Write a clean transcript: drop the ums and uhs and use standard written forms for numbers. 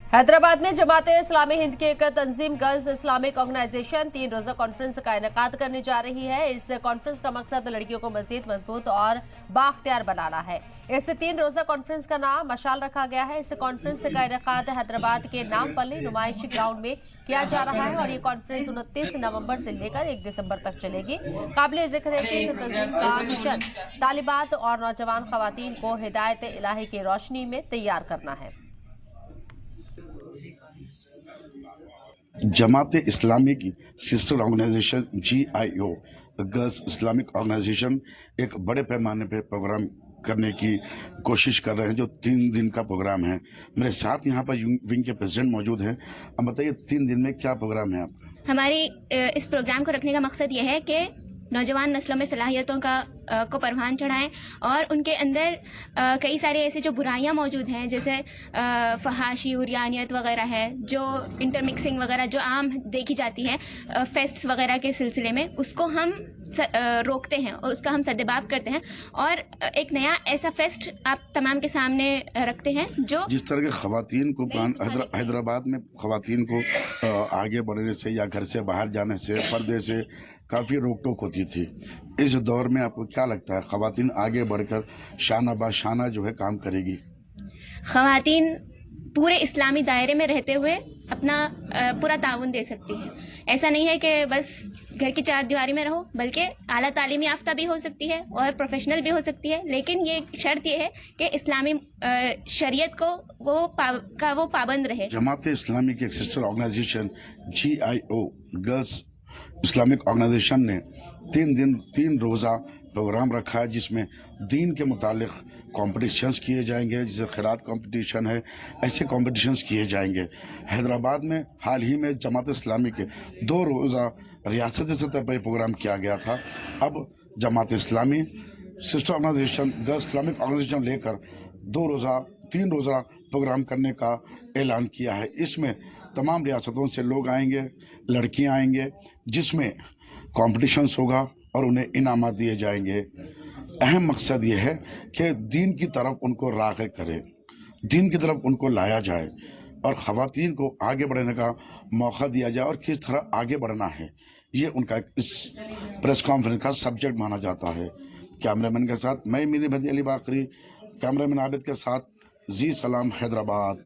हैदराबाद में जमात इस्लामी हिंद की एक तंजीम गर्ल्स इस्लामिक ऑर्गेनाइजेशन 3 रोजा कॉन्फ्रेंस का इनेकाद करने जा रही है। इस कॉन्फ्रेंस का मकसद लड़कियों को मजीद मजबूत और बाख्तियार बनाना है। इस 3 रोजा कॉन्फ्रेंस का नाम मशाल रखा गया है। इस कॉन्फ्रेंस का इनेकाद हैदराबाद के नामपल्ली नुमाइशी ग्राउंड में किया जा रहा है और ये कॉन्फ्रेंस 29 नवंबर से लेकर 1 दिसंबर तक चलेगी। काबिल जिक्र है कि इस तंजीम का मिशन तालिबात और नौजवान खवातीन को हिदायत इलाही की रोशनी में तैयार करना है। जमात इस्लामी की sister organization GIO girls Islamic organization एक बड़े पैमाने पर प्रोग्राम करने की कोशिश कर रहे हैं, जो 3 दिन का प्रोग्राम है। मेरे साथ यहाँ पर विंग के प्रेसिडेंट मौजूद हैं। अब बताइए 3 दिन में क्या प्रोग्राम है आपका? हमारी इस प्रोग्राम को रखने का मकसद यह है कि नौजवान नस्लों में सलाहियतों को परवान चढ़ाएं और उनके अंदर कई सारे ऐसे जो बुराइयां मौजूद हैं, जैसे फहाशी उरियानियत वगैरह है, जो इंटरमिक्सिंग वगैरह जो आम देखी जाती है फेस्ट्स वगैरह के सिलसिले में, उसको हम रोकते हैं और उसका हम सद्देबाब करते हैं और एक नया ऐसा फेस्ट आप तमाम के सामने रखते हैं। जो जिस तरह के खवातीन को हैदराबाद में खवातीन को आगे बढ़ने से या घर से बाहर जाने से, पर्दे से काफ़ी रोक टोक होती थी, इस दौर में आपको क्या लगता है खवातीन आगे बढ़कर शाना बाशाना जो है काम करेगी? खवातीन पूरे इस्लामी दायरे में रहते हुए अपना पूरा ताउन दे सकती है। ऐसा नहीं है कि बस घर की 4 दीवारी में रहो, बल्कि आला तालीम याफ्ता भी हो सकती है और प्रोफेशनल भी हो सकती है, लेकिन ये शर्त ये है कि इस्लामी शरीयत को वो पाबंद रहे। जमात इस्लामी की एक sister organization GIO girls Islamic organization ने 3 रोज़ा प्रोग्राम रखा है, जिसमें दीन के मुतालिक कॉम्पिटिशन्स किए जाएंगे, जैसे खिरात कंपटीशन है, ऐसे कॉम्पिटिशन्स किए जाएंगे। हैदराबाद में हाल ही में जमात इस्लामी के 2 रोज़ा रियासती सतह पर प्रोग्राम किया गया था। अब Jamaat Islami sister organisation girls Islamic organisation लेकर 3 रोज़ा प्रोग्राम करने का ऐलान किया है। इसमें तमाम रियासतों से लोग आएंगे, लड़कियां आएंगे, जिसमें कॉम्पिटिशन्स होगा और उन्हें इनामात दिए जाएंगे। अहम मकसद ये है कि दीन की तरफ उनको राग़िब करें, दीन की तरफ उनको लाया जाए और ख़वातीन को आगे बढ़ने का मौका दिया जाए और किस तरह आगे बढ़ना है, ये उनका इस प्रेस कॉन्फ्रेंस का सब्जेक्ट माना जाता है। कैमरामैन के साथ मैं मिनी भदी अली बाकरी, कैमरामैन आबिद के साथ जी सलाम, हैदराबाद।